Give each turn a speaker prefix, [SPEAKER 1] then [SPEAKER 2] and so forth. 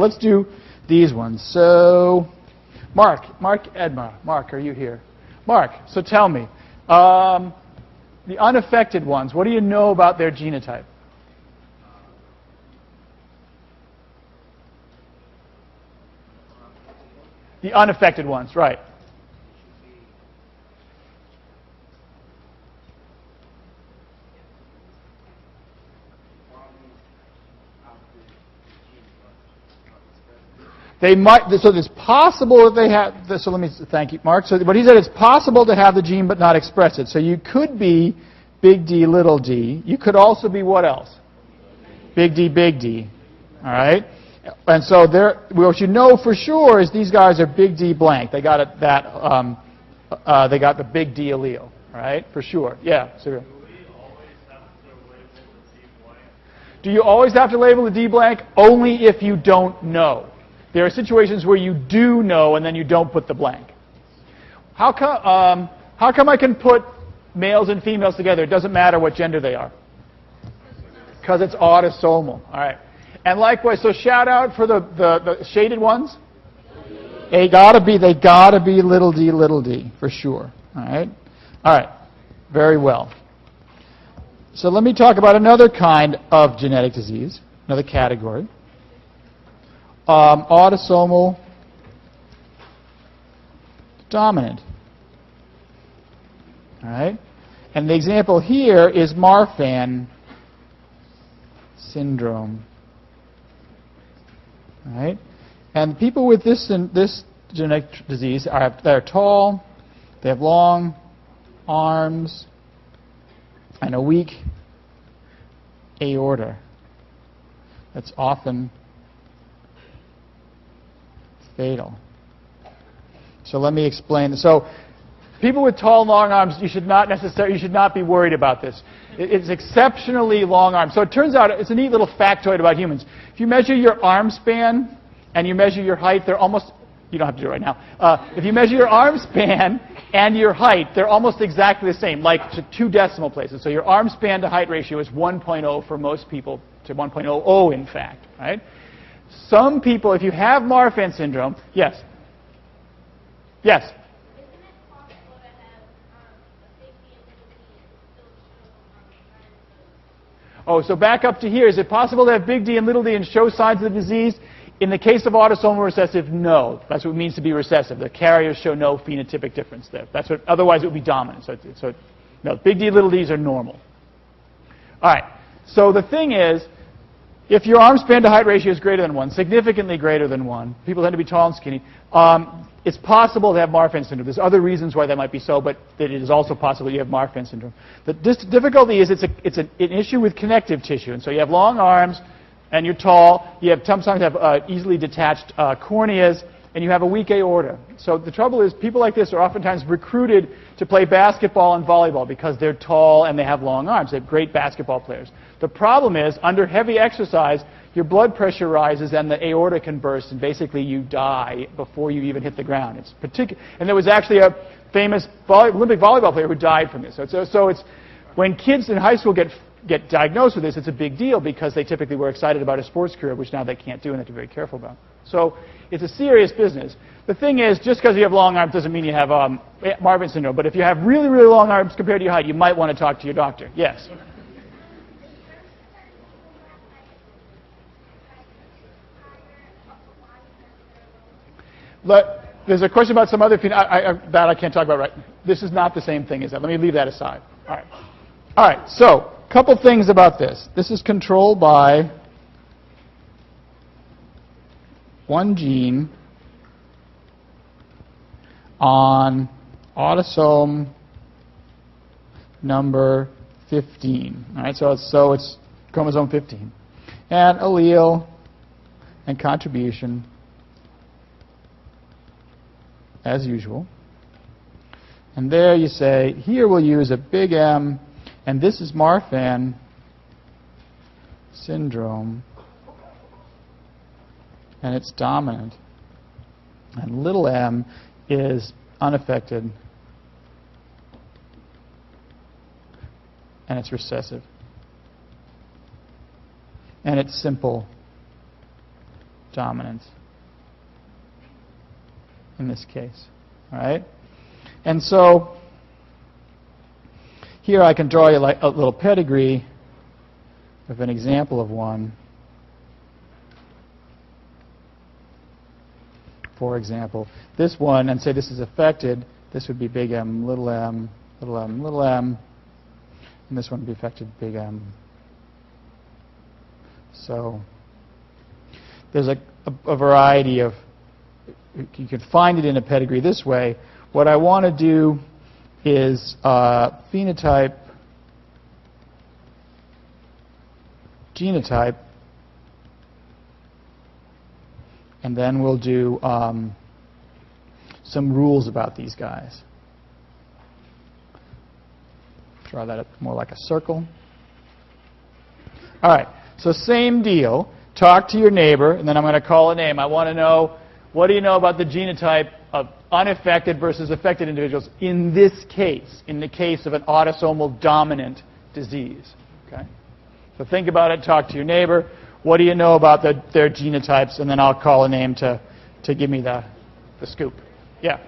[SPEAKER 1] Let's do these ones. So, Mark Edma. Mark, are you here? Mark, so tell me, the unaffected ones, what do you know about their genotype? The unaffected ones, right. They might, so it's possible that they have, so let me, thank you, Mark. So what he said, it's possible to have the gene but not express it. So you could be big D, little d. You could also be what else? Big D. All right? And so there, what you know for sure is these guys are big D blank. They got they got the big D allele, all right? For sure. Yeah. So, do you always have to label the D blank? Only if you don't know. There are situations where you do know and then you don't put the blank. How come I can put males and females together? It doesn't matter what gender they are. Because it's autosomal. All right. And likewise, so shout out for the shaded ones. They gotta be little d, for sure. All right. Very well. So let me talk about another kind of genetic disease, another category. Autosomal dominant. All right? And the example here is Marfan syndrome. All right? And people with this genetic disease they're tall, they have long arms, and a weak aorta. That's often fatal. So let me explain. So people with tall, long arms, you should not be worried about this. It's exceptionally long arms. So it turns out, it's a neat little factoid about humans. If you measure your arm span and you measure your height, they're almost, you don't have to do it right now. If you measure your arm span and your height, they're almost exactly the same, like to 2 decimal places. So your arm span to height ratio is 1.0 for most people, to 1.00 in fact, right? Some people, if you have Marfan syndrome, yes. Yes.
[SPEAKER 2] Isn't it possible to have a big D and little d and still show signs of?
[SPEAKER 1] Oh, so back up to here. Is it possible to have big D and little d and show signs of the disease? In the case of autosomal recessive, no. That's what it means to be recessive. The carriers show no phenotypic difference there. That's what, otherwise it would be dominant. So no, big D, little d's are normal. All right. So the thing is, if your arm span to height ratio is greater than 1, significantly greater than 1, people tend to be tall and skinny, it's possible to have Marfan syndrome. There's other reasons why that might be so, but it is also possible you have Marfan syndrome. The difficulty is it's an issue with connective tissue. And so you have long arms, and you're tall. You have sometimes have easily detached corneas, and you have a weak aorta. So the trouble is people like this are oftentimes recruited to play basketball and volleyball because they're tall and they have long arms. They're great basketball players. The problem is, under heavy exercise, your blood pressure rises and the aorta can burst, and basically you die before you even hit the ground. It's and there was actually a famous Olympic volleyball player who died from this. So it's when kids in high school get diagnosed with this, it's a big deal because they typically were excited about a sports career, which now they can't do and they have to be very careful about. So it's a serious business. The thing is, just because you have long arms doesn't mean you have Marfan syndrome. But if you have really, really long arms compared to your height, you might want to talk to your doctor. Yes? There's a question about some other that I can't talk about right. This is not the same thing as that. Let me leave that aside. All right. So, a couple things about this. This is controlled by one gene on autosome number 15. All right. So it's chromosome 15, and allele and contribution, as usual. And there you say, here we'll use a big M, and this is Marfan syndrome, and it's dominant. And little m is unaffected, and it's recessive. And it's simple dominant in this case. All right? And so here I can draw you like a little pedigree of an example of one. For example, this one, and say this is affected, this would be big M, little m, little m, little m, and this one would be affected big M. So there's a variety of, you can find it in a pedigree this way. What I want to do is phenotype, genotype, and then we'll do some rules about these guys. Draw that up more like a circle. All right, so same deal. Talk to your neighbor, and then I'm going to call a name. I want to know, what do you know about the genotype of unaffected versus affected individuals in this case, in the case of an autosomal dominant disease? Okay? So think about it, talk to your neighbor. What do you know about their genotypes? And then I'll call a name to give me the scoop. Yeah?